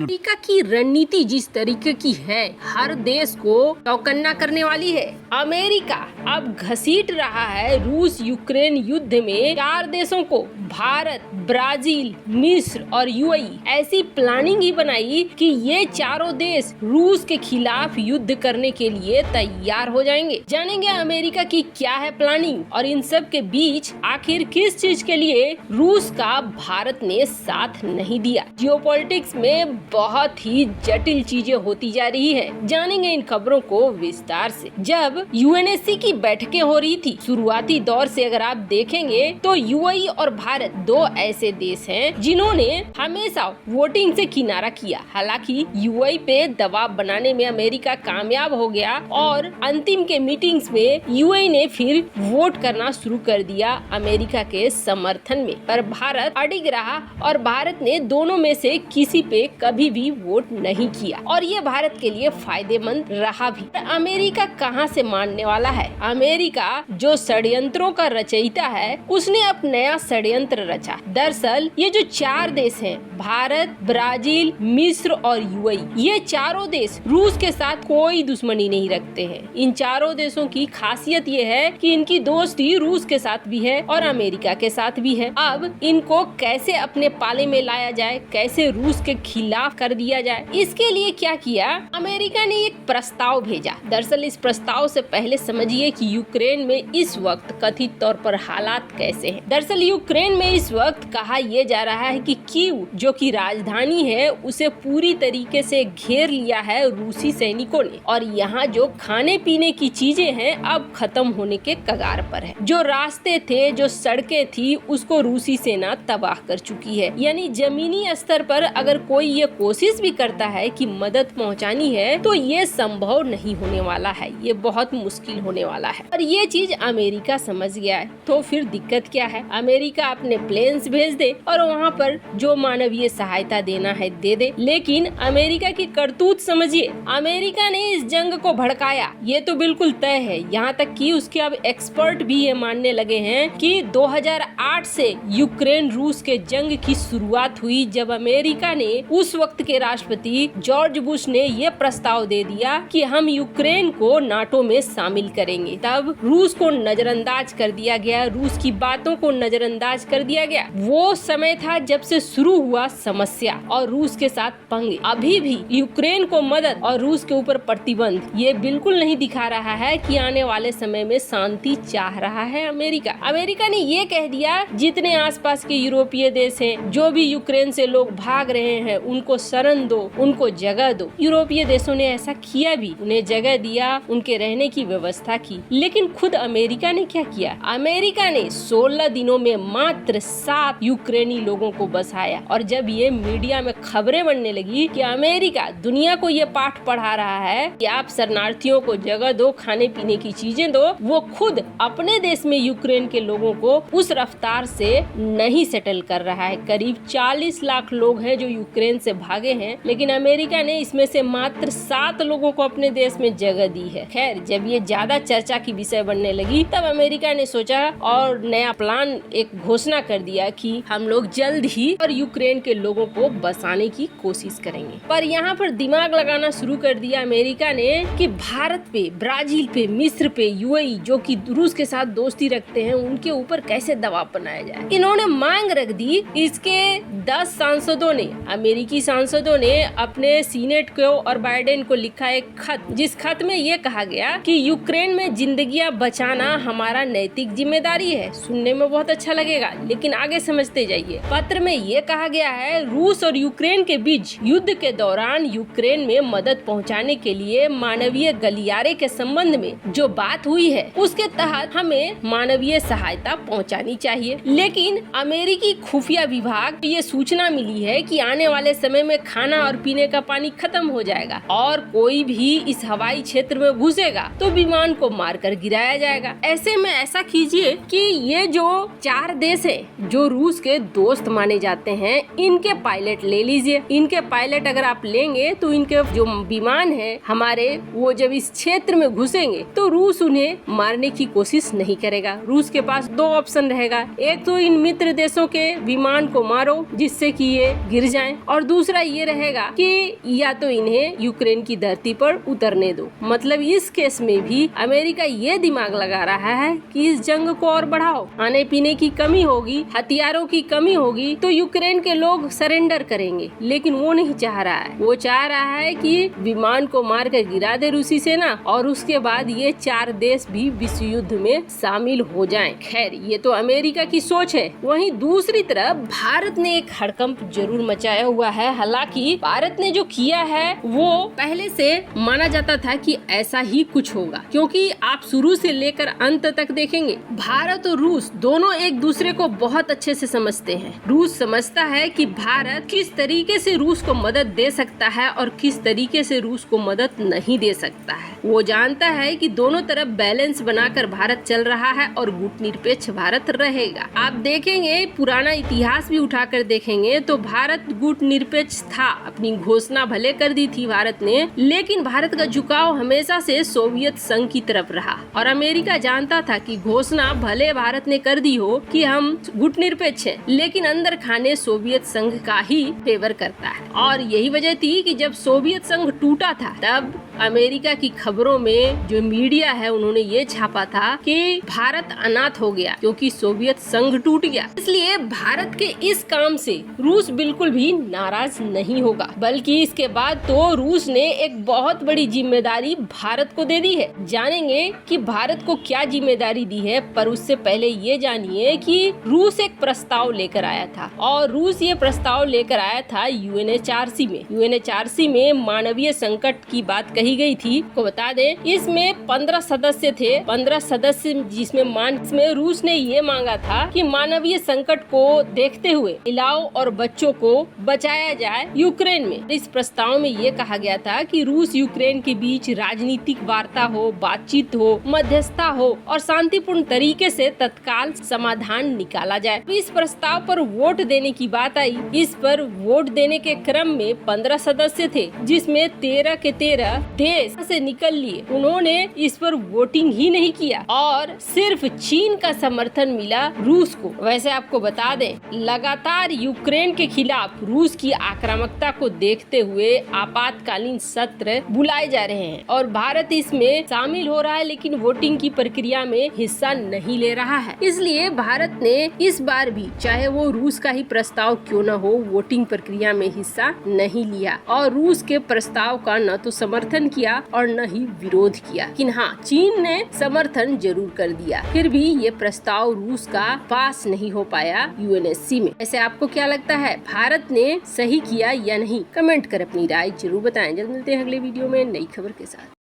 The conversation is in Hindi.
अमेरिका की रणनीति जिस तरीके की है, हर देश को चौकन्ना करने वाली है। अमेरिका अब घसीट रहा है रूस यूक्रेन युद्ध में 4 देशों को, भारत, ब्राजील, मिस्र और यूएई। ऐसी प्लानिंग ही बनाई कि ये चारों देश रूस के खिलाफ युद्ध करने के लिए तैयार हो जाएंगे। जानेंगे अमेरिका की क्या है प्लानिंग और इन सब के बीच आखिर किस चीज के लिए रूस का भारत ने साथ नहीं दिया। जियोपॉलिटिक्स में बहुत ही जटिल चीजें होती जा रही है। जानेंगे इन खबरों को विस्तार से। जब यूएनएससी की बैठकें हो रही थी शुरुआती दौर से अगर आप देखेंगे तो यूएई और भारत 2 ऐसे देश हैं जिन्होंने हमेशा वोटिंग से किनारा किया। हालांकि यूएई पे दबाव बनाने में अमेरिका कामयाब हो गया और अंतिम के मीटिंग्स में यूएई ने फिर वोट करना शुरू कर दिया अमेरिका के समर्थन में, पर भारत अडिग रहा और भारत ने दोनों में से किसी पे कभी भी वोट नहीं किया और ये भारत के लिए फायदेमंद रहा भी। अमेरिका कहां से मानने वाला है? अमेरिका जो षड्यंत्रों का रचयिता है, उसने अब नया षड्यंत्र रचा। दरअसल ये जो 4 देश हैं, भारत, ब्राजील, मिस्र और यूएई, ये चारों देश रूस के साथ कोई दुश्मनी नहीं रखते हैं। इन चारों देशों की खासियत ये है कि इनकी दोस्ती रूस के साथ भी है और अमेरिका के साथ भी है। अब इनको कैसे अपने पाले में लाया जाए, कैसे रूस के खिलाफ कर दिया जाए, इसके लिए क्या किया, अमेरिका ने एक प्रस्ताव भेजा। दरअसल इस प्रस्ताव से पहले समझिए कि यूक्रेन में इस वक्त कथित तौर पर हालात कैसे हैं। दरअसल यूक्रेन में इस वक्त कहा यह जा रहा है कि कीव जो कि राजधानी है उसे पूरी तरीके से घेर लिया है रूसी सैनिकों ने और यहाँ जो खाने पीने की चीजें हैं अब खत्म होने के कगार पर है। जो रास्ते थे, जो सड़कें थी, उसको रूसी सेना तबाह कर चुकी है। यानी जमीनी स्तर पर अगर कोई ये कोशिश भी करता है कि मदद पहुंचानी है तो ये संभव नहीं होने वाला है, ये बहुत मुश्किल होने वाला है और ये चीज अमेरिका समझ गया है। तो फिर दिक्कत क्या है? अमेरिका अपने प्लेन्स भेज दे और वहाँ पर जो मानवीय सहायता देना है दे दे, लेकिन अमेरिका की करतूत समझिए। अमेरिका ने इस जंग को भड़काया, ये तो बिल्कुल तय है। यहाँ तक कि उसके अब एक्सपर्ट भी ये मानने लगे हैं कि 2008 से यूक्रेन रूस के जंग की शुरुआत हुई जब अमेरिका ने, उस वक्त के राष्ट्रपति जॉर्ज बुश ने ये प्रस्ताव दे दिया कि हम यूक्रेन को नाटो में शामिल करेंगे। तब रूस को नजरअंदाज कर दिया गया, रूस की बातों को नजरअंदाज कर दिया गया। वो समय था जब से शुरू हुआ समस्या और रूस के साथ पंगे। अभी भी यूक्रेन को मदद और रूस के ऊपर प्रतिबंध ये बिल्कुल नहीं दिखा रहा है कि आने वाले समय में शांति चाह रहा है अमेरिका। अमेरिका ने ये कह दिया जितने आसपास के यूरोपीय देश हैं, जो भी यूक्रेन से लोग भाग रहे हैं उनको शरण दो, उनको जगह दो। यूरोपीय देशों ने ऐसा किया भी, उन्हें जगह दिया, उनके रहने की व्यवस्था की। लेकिन खुद अमेरिका ने क्या किया? अमेरिका ने 16 दिनों में मात्र 7 यूक्रेनी लोगों को बसाया और जब ये मीडिया में खबरें बनने लगी कि अमेरिका दुनिया को ये पाठ पढ़ा रहा है कि आप शरणार्थियों को जगह दो, खाने पीने की चीजें दो, वो खुद अपने देश में यूक्रेन के लोगों को उस रफ्तार से नहीं सेटल कर रहा है। करीब 40 लाख लोग हैं जो यूक्रेन से भागे हैं, लेकिन अमेरिका ने इसमें से मात्र 7 लोगों को अपने देश में जगह दी है। खैर, जब ये ज्यादा चर्चा की विषय बनने लगी तब अमेरिका ने सोचा और नया प्लान एक घोषणा कर दिया कि हम लोग जल्द ही और यूक्रेन के लोगों को बसाने की कोशिश करेंगे। पर यहाँ पर दिमाग लगाना शुरू कर दिया अमेरिका ने कि भारत पे, ब्राजील पे, मिस्र पे, यूएई जो कि रूस के साथ दोस्ती रखते हैं, उनके ऊपर कैसे दबाव बनाया जाए। इन्होंने मांग रख दी। इसके 10 सांसदों ने, अमेरिकी सांसदों ने अपने सीनेट को और बाइडेन को लिखा एक खत, जिस खत में ये कहा गया कि यूक्रेन में जिंदगियां बचाना हमारा नैतिक जिम्मेदारी है। सुनने में बहुत अच्छा लगेगा, लेकिन आगे समझते जाइए। पत्र में ये कहा गया है, रूस और यूक्रेन के बीच युद्ध के दौरान यूक्रेन में मदद पहुंचाने के लिए मानवीय गलियारे के संबंध में जो बात हुई है उसके तहत हमें मानवीय सहायता पहुंचानी चाहिए। लेकिन अमेरिकी खुफिया विभाग ये सूचना मिली है कि आने वाले समय में खाना और पीने का पानी खत्म हो जाएगा और कोई भी इस हवाई क्षेत्र में घुसेगा तो विमान को मारकर गिराया जाएगा। ऐसे में ऐसा कीजिए कि ये जो 4 देश हैं जो रूस के दोस्त माने जाते हैं, इनके पायलट ले लीजिए। इनके पायलट अगर आप लेंगे तो इनके जो विमान है हमारे, वो जब इस क्षेत्र में घुसेंगे तो रूस उन्हें मारने की कोशिश नहीं करेगा। रूस के पास 2 ऑप्शन रहेगा, एक तो इन मित्र देशों के विमान को मारो जिससे कि ये गिर जाएं, और दूसरा दूसरा ये रहेगा कि या तो इन्हें यूक्रेन की धरती पर उतरने दो। मतलब इस केस में भी अमेरिका ये दिमाग लगा रहा है कि इस जंग को और बढ़ाओ, खाने पीने की कमी होगी, हथियारों की कमी होगी तो यूक्रेन के लोग सरेंडर करेंगे, लेकिन वो नहीं चाह रहा है। वो चाह रहा है कि विमान को मार कर गिरा दे रूसी सेना और उसके बाद ये 4 देश भी विश्व युद्ध में शामिल हो जाएं। खैर ये तो अमेरिका की सोच है। वहीं दूसरी तरफ भारत ने एक हड़कंप जरूर मचाया हुआ है। हालांकि भारत ने जो किया है वो पहले से माना जाता था कि ऐसा ही कुछ होगा, क्योंकि आप शुरू से लेकर अंत तक देखेंगे भारत और रूस दोनों एक दूसरे को बहुत अच्छे से समझते हैं। रूस समझता है कि भारत किस तरीके से रूस को मदद दे सकता है और किस तरीके से रूस को मदद नहीं दे सकता है। वो जानता है कि दोनों तरफ बैलेंस बनाकर भारत चल रहा है और गुटनिरपेक्ष भारत रहेगा। आप देखेंगे पुराना इतिहास भी उठाकर देखेंगे तो भारत गुटनिरपेक्ष था। अपनी घोषणा भले कर दी थी भारत ने, लेकिन भारत का झुकाव हमेशा से सोवियत संघ की तरफ रहा और अमेरिका जानता था कि घोषणा भले भारत ने कर दी हो कि हम गुटनिरपेक्ष हैं, लेकिन अंदर खाने सोवियत संघ का ही फेवर करता है। और यही वजह थी कि जब सोवियत संघ टूटा था तब अमेरिका की खबरों में जो मीडिया है उन्होंने ये छापा था कि भारत अनाथ हो गया क्योंकि सोवियत संघ टूट गया। इसलिए भारत के इस काम से रूस बिल्कुल भी नाराज नहीं होगा, बल्कि इसके बाद तो रूस ने एक बहुत बड़ी जिम्मेदारी भारत को दे दी है। जानेंगे कि भारत को क्या जिम्मेदारी दी है, पर उससे पहले ये जानिए कि रूस एक प्रस्ताव लेकर आया था और रूस ये प्रस्ताव लेकर आया था UNHRC में। UNHRC में मानवीय संकट की बात कही गई थी। को बता दें इसमें 15 सदस्य थे। 15 सदस्य जिसमें रूस ने ये मांगा था कि मानवीय संकट को देखते हुए महिलाओं और बच्चों को बचाया जाए यूक्रेन में। इस प्रस्ताव में ये कहा गया था कि रूस यूक्रेन के बीच राजनीतिक वार्ता हो, बातचीत हो, मध्यस्थता हो और शांतिपूर्ण तरीके से तत्काल समाधान निकाला जाए। इस प्रस्ताव पर वोट देने की बात आई। इस पर वोट देने के क्रम में 15 सदस्य थे, जिसमें 13 के 13 देश से निकल लिए। उन्होंने इस पर वोटिंग ही नहीं किया और सिर्फ चीन का समर्थन मिला रूस को। वैसे आपको बता दें लगातार यूक्रेन के खिलाफ रूस की आक्रामकता को देखते हुए आपातकालीन सत्र बुलाए जा रहे हैं और भारत इसमें शामिल हो रहा है, लेकिन वोटिंग की प्रक्रिया में हिस्सा नहीं ले रहा है। इसलिए भारत ने इस बार भी, चाहे वो रूस का ही प्रस्ताव क्यों न हो, वोटिंग प्रक्रिया में हिस्सा नहीं लिया और रूस के प्रस्ताव का न तो समर्थन किया और न ही विरोध किया। लेकिन हाँ, चीन ने समर्थन जरूर कर दिया। फिर भी ये प्रस्ताव रूस का पास नहीं हो पाया UNSC में। ऐसे आपको क्या लगता है, भारत ने सही किया या नहीं? कमेंट कर अपनी राय जरूर बताएं। जल्द मिलते हैं अगले वीडियो में नई खबर के साथ।